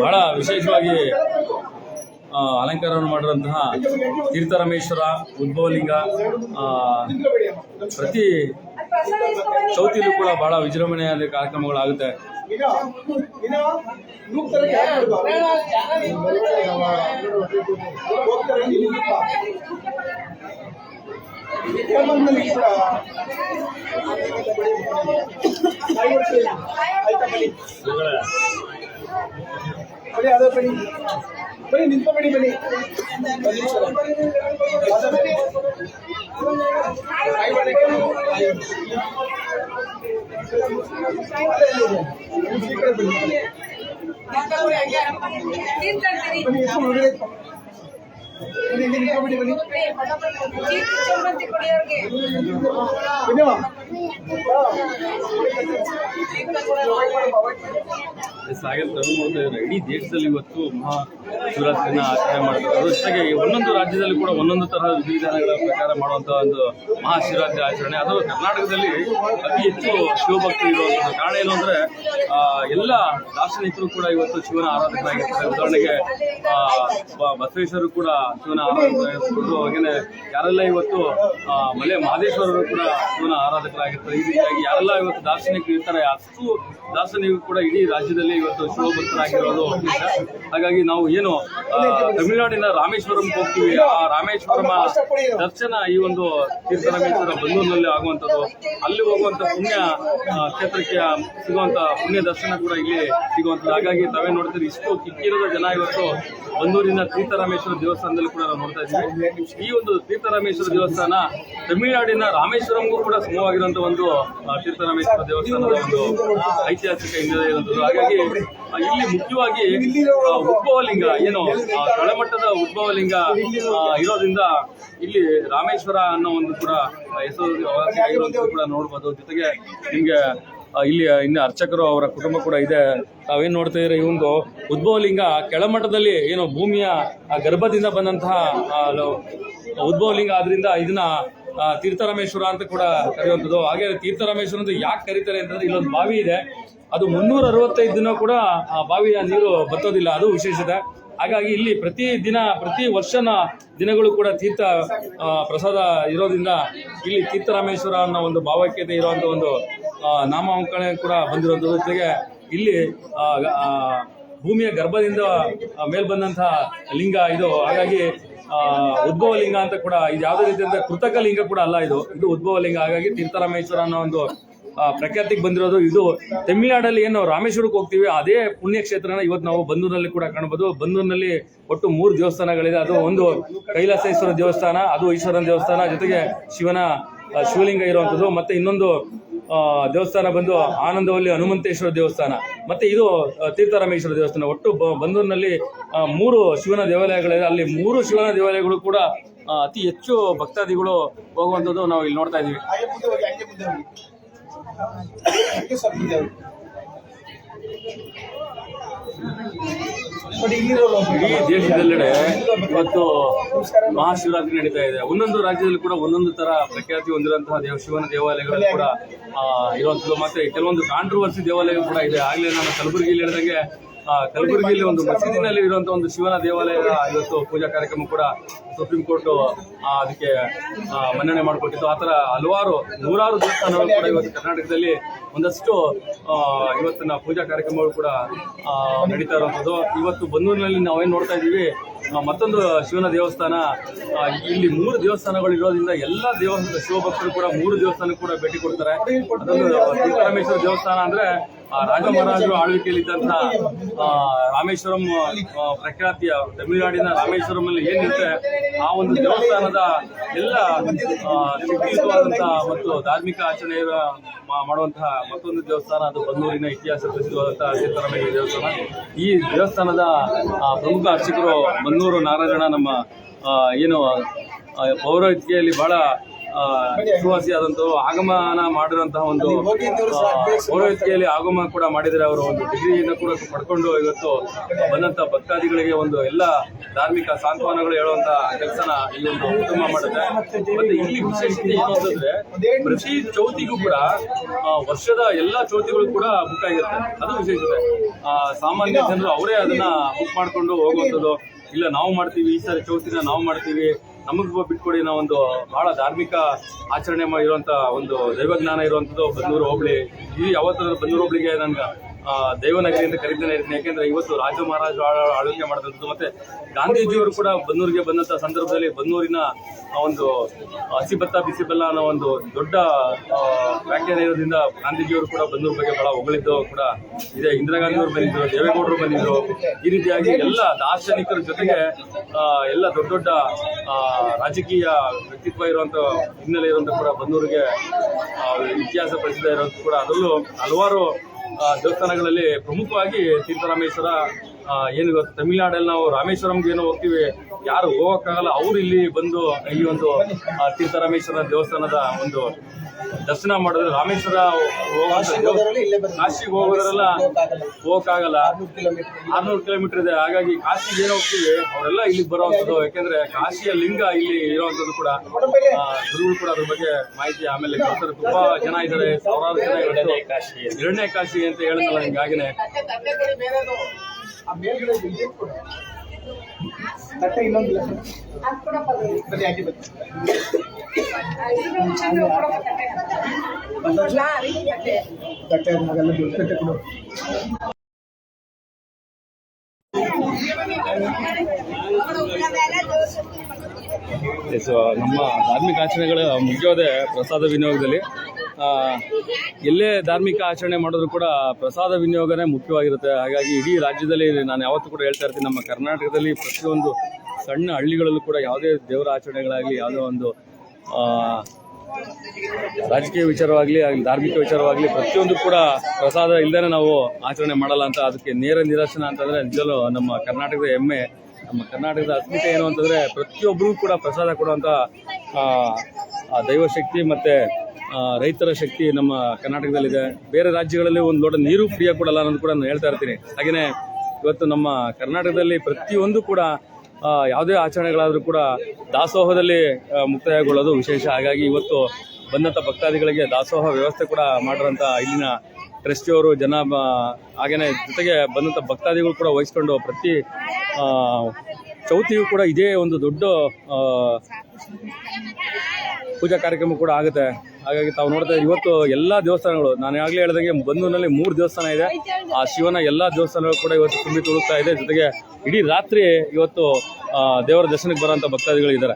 ಬಹಳ ವಿಶೇಷವಾಗಿ ಅಲಂಕಾರವನ್ನು ಮಾಡಿರುವಂತಹ ತೀರ್ಥರಾಮೇಶ್ವರ ಉದ್ಭವಲಿಂಗ ಪ್ರತಿ ಚೌತಿಯಲ್ಲೂ ಕೂಡ ಬಹಳ ವಿಜೃಂಭಣೆಯಾದ ಕಾರ್ಯಕ್ರಮಗಳಾಗುತ್ತೆ. ಬನ್ನಿ ನಿಂತ್ಕೊಬೇಡಿ, ಬನ್ನಿ ಸಾಗರ್ ತರು ನೋಡ್ತಾ ಇದ್ದಾರೆ. ಇಡೀ ದೇಶದಲ್ಲಿ ಇವತ್ತು ಮಹಾ ಶಿವರಾತ್ರಿನ ಆಚರಣೆ ಮಾಡ್ತಾರೆ. ಅದ್ರ ಜೊತೆಗೆ ಒಂದೊಂದು ರಾಜ್ಯದಲ್ಲಿ ಕೂಡ ಒಂದೊಂದು ತರಹದ ವಿಧಿವಿಧಾನಗಳ ಪ್ರಕಾರ ಮಾಡುವಂತಹ ಒಂದು ಮಹಾಶಿವರಾತ್ರಿ ಆಚರಣೆ. ಅದು ಕರ್ನಾಟಕದಲ್ಲಿ ಅತಿ ಹೆಚ್ಚು ಶಿವಭಕ್ತಿ ಇರುವಂಥದ್ದು. ಕಾರಣ ಏನು ಅಂದ್ರೆ ಎಲ್ಲ ದಾರ್ಶನಿಕರು ಕೂಡ ಇವತ್ತು ಶಿವನ ಆರಾಧಕರಾಗಿರ್ತಾರೆ. ಉದಾಹರಣೆಗೆ ಬಸವೇಶ್ವರರು ಕೂಡ ಶಿವನ ಆರಾಧಕರಾಗಿರ್ಬೋದು. ಹಾಗೇನೆ ಯಾರೆಲ್ಲ ಇವತ್ತು ಮಲೆ ಮಹದೇಶ್ವರರು ಕೂಡ ಶಿವನ ಆರಾಧಕರಾಗಿರ್ತಾರೆ. ಈ ರೀತಿಯಾಗಿ ಯಾರೆಲ್ಲ ಇವತ್ತು ದಾರ್ಶನಿಕರು ಇರ್ತಾರೆ ಅಷ್ಟು ದಾರ್ಶನಿಕರು ಕೂಡ ಇಡೀ ರಾಜ್ಯದಲ್ಲಿ ಇವತ್ತು ಶಿವಭಕ್ತರಾಗಿರೋದು. ಹಾಗಾಗಿ ನಾವು ಏನು ತಮಿಳುನಾಡಿನ ರಾಮೇಶ್ವರಂಗೆ ಹೋಗ್ತೀವಿ, ಆ ರಾಮೇಶ್ವರಂ ದರ್ಶನ ಈ ಒಂದು ತೀರ್ಥರಾಮೇಶ್ವರ ಬಂದೂರಿನಲ್ಲಿ ಆಗುವಂಥದ್ದು. ಅಲ್ಲಿ ಹೋಗುವಂಥ ಪುಣ್ಯ ಕ್ಷೇತ್ರಕ್ಕೆ ಸಿಗುವಂಥ ಪುಣ್ಯ ದರ್ಶನ ಕೂಡ ಇಲ್ಲಿ ಸಿಗುವಂಥದ್ದು. ಹಾಗಾಗಿ ತಾವೇ ನೋಡ್ತೀರಿ, ಇಷ್ಟು ಕಿಕ್ಕಿರದ ಜನ ಇವತ್ತು ಬಂದೂರಿನ ತೀರ್ಥರಾಮೇಶ್ವರ ದೇವಸ್ಥಾನದಲ್ಲಿ ಕೂಡ ನಾವು ನೋಡ್ತಾ ಇದ್ದೀವಿ. ಈ ಒಂದು ತೀರ್ಥರಾಮೇಶ್ವರ ದೇವಸ್ಥಾನ ತಮಿಳುನಾಡಿನ ರಾಮೇಶ್ವರಂಗೂ ಕೂಡ ಸಮವಾಗಿರುವಂಥ ಒಂದು ತೀರ್ಥರಾಮೇಶ್ವರ ದೇವಸ್ಥಾನದ ಒಂದು ಐತಿಹಾಸಿಕ ಹಿನ್ನೆಲೆ ಇರುವಂಥದ್ದು. ಹಾಗಾಗಿ ಇಲ್ಲಿ ಮುಖ್ಯವಾಗಿ ಉದ್ಭವಲಿಂಗ ಏನು ತಳಮಟ್ಟದ ಉದ್ಭವಲಿಂಗ ಇರೋದ್ರಿಂದ ಇಲ್ಲಿ ರಾಮೇಶ್ವರ ಅನ್ನೋ ಒಂದು ಕೂಡ ಹೆಸರು ಆಗಿರುವಂಥದ್ದು ಕೂಡ ನೋಡ್ಬೋದು. ಜೊತೆಗೆ ನಿಮಗೆ ಇಲ್ಲಿ ಇನ್ನು ಅರ್ಚಕರು ಅವರ ಕುಟುಂಬ ಕೂಡ ಇದೆ. ತಾವೇನು ನೋಡ್ತಾ ಇದ್ರೆ ಈ ಒಂದು ಉದ್ಭವಲಿಂಗ ಕೆಳಮಟ್ಟದಲ್ಲಿ ಏನು ಭೂಮಿಯ ಗರ್ಭದಿಂದ ಬಂದಂತಹ ಉದ್ಭವಲಿಂಗ ಆದ್ರಿಂದ ಇದನ್ನ ತೀರ್ಥರಾಮೇಶ್ವರ ಅಂತ ಕೂಡ ಕರೆಯುವಂಥದ್ದು. ಹಾಗೆ ತೀರ್ಥರಾಮೇಶ್ವರ ಅಂತ ಯಾಕೆ ಕರೀತಾರೆ ಅಂತಂದ್ರೆ ಇಲ್ಲೊಂದು ಬಾವಿ ಇದೆ, ಅದು 365 ದಿನ ಕೂಡ ಆ ಬಾವಿಯ ನೀರು ಬತ್ತೋದಿಲ್ಲ, ಅದು ವಿಶೇಷತೆ. ಹಾಗಾಗಿ ಇಲ್ಲಿ ಪ್ರತಿ ವರ್ಷನ ದಿನಗಳು ಕೂಡ ತೀರ್ಥ ಪ್ರಸಾದ ಇರೋದ್ರಿಂದ ಇಲ್ಲಿ ತೀರ್ಥರಾಮೇಶ್ವರ ಅನ್ನೋ ಒಂದು ಭಾವೈಕ್ಯತೆ ಇರುವಂಥ ಒಂದು ನಾಮಕರಣ ಕೂಡ ಬಂದಿರುವಂಥದ್ದು. ಜೊತೆಗೆ ಇಲ್ಲಿ ಭೂಮಿಯ ಗರ್ಭದಿಂದ ಮೇಲ್ಬಂದಂತಹ ಲಿಂಗ ಇದು. ಹಾಗಾಗಿ ಉದ್ಭವ ಲಿಂಗ ಅಂತ ಕೂಡ ಇದು ಯಾವುದೇ ರೀತಿಯಾದ ಕೃತಕ ಲಿಂಗ ಕೂಡ ಅಲ್ಲ, ಇದು ಉದ್ಭವ ಲಿಂಗ. ಹಾಗಾಗಿ ತೀರ್ಥರಾಮೇಶ್ವರ ಅನ್ನೋ ಒಂದು ಪ್ರಖ್ಯಾತಿಗೆ ಬಂದಿರೋದು. ಇದು ತಮಿಳುನಾಡಲ್ಲಿ ಏನು ರಾಮೇಶ್ವರಕ್ಕೆ ಹೋಗ್ತೀವಿ ಅದೇ ಪುಣ್ಯಕ್ಷೇತ್ರನ ಇವತ್ತು ನಾವು ಬಂದೂರಿನಲ್ಲಿ ಕೂಡ ಕಾಣಬಹುದು. ಬಂದೂರಿನಲ್ಲಿ ಒಟ್ಟು 3 ದೇವಸ್ಥಾನಗಳಿದೆ. ಅದು ಒಂದು ಕೈಲಾಸೇಶ್ವರ ದೇವಸ್ಥಾನ, ಅದು ಈಶ್ವರನ ದೇವಸ್ಥಾನ, ಜೊತೆಗೆ ಶಿವಲಿಂಗ ಇರುವಂಥದ್ದು. ಮತ್ತೆ ಇನ್ನೊಂದು ದೇವಸ್ಥಾನ ಬಂದು ಆನಂದವಲ್ಲಿ ಹನುಮಂತೇಶ್ವರ ದೇವಸ್ಥಾನ, ಮತ್ತೆ ಇದು ತೀರ್ಥರಾಮೇಶ್ವರ ದೇವಸ್ಥಾನ. ಒಟ್ಟು ಬಂದೂರಿನಲ್ಲಿ 3 ಶಿವನ ದೇವಾಲಯಗಳಿದೆ. ಅಲ್ಲಿ 3 ಶಿವನ ದೇವಾಲಯಗಳು ಕೂಡ ಅತಿ ಹೆಚ್ಚು ಭಕ್ತಾದಿಗಳು ಹೋಗುವಂಥದ್ದು ನಾವು ಇಲ್ಲಿ ನೋಡ್ತಾ ಇದ್ದೀವಿ. ಇಡೀ ದೇಶದೆಲ್ಲೆಡೆ ಇವತ್ತು ಮಹಾಶಿವರಾತ್ರಿ ನಡೀತಾ ಇದೆ. ಒಂದೊಂದು ರಾಜ್ಯದಲ್ಲಿ ಕೂಡ ಒಂದೊಂದು ತರ ಪ್ರಖ್ಯಾತಿ ಹೊಂದಿರುವಂತಹ ಶಿವನ ದೇವಾಲಯಗಳು ಕೂಡ ಇರುವಂಥದ್ದು. ಮತ್ತೆ ಕೆಲವೊಂದು ಕಾಂಟ್ರವರ್ಸಿ ದೇವಾಲಯ ಕೂಡ ಇದೆ. ಆಗ್ಲೇ ನಾನು ಕಲಬುರಗಿಯಲ್ಲಿ ಹೇಳಿದಂಗೆ ಕಲಬುರಗಿಯಲ್ಲಿ ಒಂದು ಮಸೀದಿನಲ್ಲಿ ಇರುವಂತಹ ಒಂದು ಶಿವನ ದೇವಾಲಯ ಇವತ್ತು ಪೂಜಾ ಕಾರ್ಯಕ್ರಮ ಕೂಡ ಸುಪ್ರೀಂ ಕೋರ್ಟ್ ಅದಕ್ಕೆ ಮನ್ನಣೆ ಮಾಡಿಕೊಟ್ಟಿತ್ತು. ಆ ಥರ ಹಲವಾರು 100 ದೇವಸ್ಥಾನಗಳು ಕೂಡ ಇವತ್ತು ಕರ್ನಾಟಕದಲ್ಲಿ ಒಂದಷ್ಟು ಇವತ್ತಿನ ಪೂಜಾ ಕಾರ್ಯಕ್ರಮಗಳು ಕೂಡ ನಡೀತಾ ಇರುವಂಥದ್ದು. ಇವತ್ತು ಬಂದೂರಿನಲ್ಲಿ ನಾವೇನು ನೋಡ್ತಾ ಇದ್ದೀವಿ, ಮತ್ತೊಂದು ಶಿವನ ದೇವಸ್ಥಾನ. ಇಲ್ಲಿ 3 ದೇವಸ್ಥಾನಗಳು ಇರೋದ್ರಿಂದ ಎಲ್ಲ ಶಿವಭಕ್ತರು ಕೂಡ 3 ದೇವಸ್ಥಾನಕ್ಕೆ ಕೂಡ ಭೇಟಿ ಕೊಡ್ತಾರೆ. ಅದೊಂದು ತೀರ್ಥರಾಮೇಶ್ವರ ದೇವಸ್ಥಾನ ಅಂದ್ರೆ ರಾಜ ಮಹಾರಾಜರು ಆಳ್ವಿಕೆಯಲ್ಲಿದ್ದಂತಹ ರಾಮೇಶ್ವರಂ ಪ್ರಖ್ಯಾತಿಯ ತಮಿಳುನಾಡಿನ ರಾಮೇಶ್ವರಂ ಅಲ್ಲಿ ಏನಿರುತ್ತೆ ಆ ಒಂದು ದೇವಸ್ಥಾನದ ಎಲ್ಲ ಶಕ್ತಿಯುತವಾದಂತಹ ಮತ್ತು ಧಾರ್ಮಿಕ ಆಚರಣೆ ಮಾಡುವಂತಹ ಮತ್ತೊಂದು ದೇವಸ್ಥಾನ, ಅದು ಬಂದೂರಿನ ಇತಿಹಾಸ ಪ್ರಸಿದ್ಧವಾದಂತಹ ತೀರ್ಥರಾಮೇಶ್ವರ ದೇವಸ್ಥಾನ. ಈ ದೇವಸ್ಥಾನದ ಪ್ರಮುಖ ಅರ್ಚಕರು ಬನ್ನೂರು ನಾರಾಯಣ ನಮ್ಮ ಏನು ಪೌರಾಣಿಕೆಯಲ್ಲಿ ಬಹಳ ಸುವಾಸಿಯಾದಂತಹ ಆಗಮನ ಮಾಡಿರುವಂತಹ ಒಂದು ಪೌರೋಹಿತ್ಯೆಯಲ್ಲಿ ಆಗಮ ಕೂಡ ಮಾಡಿದರೆ ಅವರು ಒಂದು ಡಿಗ್ರಿಯನ್ನು ಕೂಡ ಪಡ್ಕೊಂಡು ಇವತ್ತು ಬಂದಂತ ಭಕ್ತಾದಿಗಳಿಗೆ ಒಂದು ಎಲ್ಲ ಧಾರ್ಮಿಕ ಸಾಂತ್ವನಗಳು ಹೇಳುವಂತ ಕೆಲಸನ ಈ ಒಂದು ಕುಟುಂಬ ಮಾಡುತ್ತೆ. ಮತ್ತೆ ಇಲ್ಲಿ ವಿಶೇಷತೆ ಏನು ಅಂತಂದ್ರೆ ಪ್ರತಿ ಚೌತಿಗೂ ಕೂಡ ವರ್ಷದ ಎಲ್ಲಾ ಚೌತಿಗಳು ಕೂಡ ಬುಕ್ ಆಗಿರುತ್ತೆ. ಅದು ವಿಶೇಷತೆ. ಸಾಮಾನ್ಯ ಜನರು ಅವರೇ ಅದನ್ನ ಬುಕ್ ಮಾಡ್ಕೊಂಡು ಹೋಗುವಂಥದ್ದು. ಇಲ್ಲ ನಾವು ಮಾಡ್ತೀವಿ, ಈ ಸಾರಿ ಚೌತಿನ ನಾವು ಮಾಡ್ತೀವಿ, ನಮಗ್ ಬಿಟ್ಕೊಡಿ. ನಾವು ಒಂದು ಬಹಳ ಧಾರ್ಮಿಕ ಆಚರಣೆ ಇರುವಂತ ಒಂದು ದೈವಜ್ಞಾನ ಇರುವಂತದ್ದು ಬನ್ನೂರು ಹೋಬಳಿ. ಈ ಯಾವತ್ತೂ ಬನ್ನೂರು ಹೋಬಳಿಗೆ ನನ್ಗೆ ದೈವನಗರಿ ಅಂತ ಕರೀತಾನೆ ಇರ್ತೀನಿ. ಯಾಕೆಂದ್ರೆ ಇವತ್ತು ರಾಜ ಮಹಾರಾಜ ಆಳ್ವಿಕೆ ಮಾಡಿದಂಥದ್ದು. ಮತ್ತೆ ಗಾಂಧೀಜಿಯವರು ಕೂಡ ಬನ್ನೂರಿಗೆ ಬಂದಂತ ಸಂದರ್ಭದಲ್ಲಿ ಬನ್ನೂರಿನ ಒಂದು ಹಸಿ ಭತ್ತ ಬಿಸಿ ಬೆಲ್ಲ ಅನ್ನೋ ಒಂದು ದೊಡ್ಡ ವ್ಯಾಖ್ಯಾನ ಇರೋದ್ರಿಂದ ಗಾಂಧೀಜಿಯವರು ಕೂಡ ಬನ್ನೂರು ಬಗ್ಗೆ ಬಹಳ ಹೊಗಳಿದ್ದು ಕೂಡ ಇದೆ. ಇಂದಿರಾ ಗಾಂಧಿಯವರು ಬಂದಿದ್ರು, ದೇವೇಗೌಡರು ಬಂದಿದ್ರು. ಈ ರೀತಿಯಾಗಿ ಎಲ್ಲ ದಾರ್ಶನಿಕರ ಜೊತೆಗೆ ಎಲ್ಲ ದೊಡ್ಡ ದೊಡ್ಡ ರಾಜಕೀಯ ವ್ಯಕ್ತಿತ್ವ ಇರುವಂತ ಹಿನ್ನೆಲೆ ಇರುವಂತ ಕೂಡ ಬನ್ನೂರಿಗೆ ಇತಿಹಾಸ ಪ್ರಸಿದ್ಧ ಇರುವಂತ ಕೂಡ ಅದರಲ್ಲೂ ಹಲವಾರು ದೇವಸ್ಥಾನಗಳಲ್ಲಿ ಪ್ರಮುಖವಾಗಿ ತೀರ್ಥರಾಮೇಶ್ವರ. ಏನು ಇವತ್ತು ತಮಿಳುನಾಡಲ್ಲಿ ನಾವು ರಾಮೇಶ್ವರಂಗೆ ಏನೋ ಹೋಗ್ತೀವಿ, ಯಾರು ಹೋಗಕ್ಕಾಗಲ್ಲ, ಅವ್ರು ಇಲ್ಲಿ ಬಂದು ಈ ಒಂದು ತೀರ್ಥರಾಮೇಶ್ವರ ದೇವಸ್ಥಾನದ ಒಂದು ದರ್ಶನ ಮಾಡಿದ್ರೆ ರಾಮೇಶ್ವರ ಕಾಶಿಗೆ ಹೋಗೋದ್ರೆಲ್ಲ ಹೋಗಕ್ಕಾಗಲ್ಲ. 600 ಕಿಲೋಮೀಟರ್ ಇದೆ. ಹಾಗಾಗಿ ಕಾಶಿಗೆ ಏನು ಹೋಗ್ತೀವಿ ಅವರೆಲ್ಲ ಇಲ್ಲಿಗೆ ಬರುವಂಥದ್ದು. ಯಾಕೆಂದ್ರೆ ಕಾಶಿಯ ಲಿಂಗ ಇಲ್ಲಿ ಇರುವಂಥದ್ದು ಕೂಡ ಗುರುಗಳು ಕೂಡ ಅದ್ರ ಬಗ್ಗೆ ಮಾಹಿತಿ ಆಮೇಲೆ ಕೊಡ್ತಾರೆ. ತುಂಬಾ ಜನ ಇದ್ದಾರೆ, ಸಾವಿರಾರು ಜನ ಇವತ್ತು ಎರಡನೇ ಕಾಶಿ ಅಂತ ಹೇಳಿದ್ನಲ್ಲ ಹಿಂಗಾಗಿನೇ. ತಟ್ಟೆ ಇನ್ನೊಂದಿಲ್ಲ ತಟ್ಟೆ ಹಾಗೆಲ್ಲ ತಟ್ಟೆ ಕೊಡು. ನಮ್ಮ ಧಾರ್ಮಿಕ ಆಚರಣೆಗಳ ಮುಖ್ಯವಾದ ಪ್ರಸಾದ ವಿನಿಯೋಗದಲ್ಲಿ ಎಲ್ಲೇ ಧಾರ್ಮಿಕ ಆಚರಣೆ ಮಾಡಿದ್ರು ಕೂಡ ಪ್ರಸಾದ ವಿನಿಯೋಗನೇ ಮುಖ್ಯವಾಗಿರುತ್ತೆ. ಹಾಗಾಗಿ ಇಡೀ ರಾಜ್ಯದಲ್ಲಿ ನಾನು ಯಾವತ್ತೂ ಕೂಡ ಹೇಳ್ತಾ ಇರ್ತೀನಿ, ನಮ್ಮ ಕರ್ನಾಟಕದಲ್ಲಿ ಪ್ರತಿಯೊಂದು ಸಣ್ಣ ಹಳ್ಳಿಗಳಲ್ಲೂ ಕೂಡ ಯಾವುದೇ ದೇವರ ಆಚರಣೆಗಳಾಗಲಿ, ಯಾವುದೋ ಒಂದು ರಾಜಕೀಯ ವಿಚಾರವಾಗಲಿ ಆಗಲಿ ಧಾರ್ಮಿಕ ವಿಚಾರವಾಗಲಿ ಪ್ರತಿಯೊಂದು ಕೂಡ ಪ್ರಸಾದ ಇಲ್ಲದೇ ನಾವು ಆಚರಣೆ ಮಾಡಲ್ಲ ಅಂತ. ಅದಕ್ಕೆ ನೇರ ನಿದರ್ಶನ ಅಂತಂದರೆ ನಿಜವೂ ನಮ್ಮ ಕರ್ನಾಟಕದ ಹೆಮ್ಮೆ, ನಮ್ಮ ಕರ್ನಾಟಕದ ಅಸ್ಮಿತೆ ಏನು ಅಂತಂದರೆ ಪ್ರತಿಯೊಬ್ಬರಿಗೂ ಕೂಡ ಪ್ರಸಾದ ಕೊಡುವಂಥ ದೈವಶಕ್ತಿ ಮತ್ತು ರೈತರ ಶಕ್ತಿ ನಮ್ಮ ಕರ್ನಾಟಕದಲ್ಲಿದೆ. ಬೇರೆ ರಾಜ್ಯಗಳಲ್ಲಿ ಒಂದು ಲೋಟ ನೀರು ಫ್ರೀಯಾಗಿ ಕೊಡಲ್ಲ ಅನ್ನೋದು ಕೂಡ ನಾನು ಹೇಳ್ತಾ ಇರ್ತೀನಿ. ಹಾಗೆಯೇ ಇವತ್ತು ನಮ್ಮ ಕರ್ನಾಟಕದಲ್ಲಿ ಪ್ರತಿಯೊಂದು ಕೂಡ ಯಾವುದೇ ಆಚರಣೆಗಳಾದರೂ ಕೂಡ ದಾಸೋಹದಲ್ಲಿ ಮುಕ್ತಾಯಗೊಳ್ಳೋದು ವಿಶೇಷ. ಹಾಗಾಗಿ ಇವತ್ತು ಬಂದಂಥ ಭಕ್ತಾದಿಗಳಿಗೆ ದಾಸೋಹ ವ್ಯವಸ್ಥೆ ಕೂಡ ಮಾಡಿರೋಂಥ ಇಲ್ಲಿನ ಟ್ರಸ್ಟಿಯವರು ಜನ ಹಾಗೆಯೇ ಜೊತೆಗೆ ಬಂದಂಥ ಭಕ್ತಾದಿಗಳು ಕೂಡ ವಹಿಸ್ಕೊಂಡು ಪ್ರತಿ ಚೌತಿಗೂ ಕೂಡ ಇದೇ ಒಂದು ದೊಡ್ಡ ಪೂಜಾ ಕಾರ್ಯಕ್ರಮ ಕೂಡ ಆಗುತ್ತೆ. ಹಾಗಾಗಿ ತಾವು ನೋಡ್ತಾ ಇವತ್ತು ಎಲ್ಲ ದೇವಸ್ಥಾನಗಳು, ನಾನು ಆಗಲೇ ಹೇಳಿದಂಗೆ ಬನ್ನೂರಿನಲ್ಲಿ 3 ದೇವಸ್ಥಾನ ಇದೆ. ಆ ಶಿವನ ಎಲ್ಲ ದೇವಸ್ಥಾನಗಳು ಕೂಡ ಇವತ್ತು ತುಂಬಿ ತುಳುಕ್ತಾ ಇದೆ. ಜೊತೆಗೆ ಇಡೀ ರಾತ್ರಿ ಇವತ್ತು ದೇವರ ದರ್ಶನಕ್ಕೆ ಬರೋಂಥ ಭಕ್ತಾದಿಗಳು ಇದ್ದಾರೆ.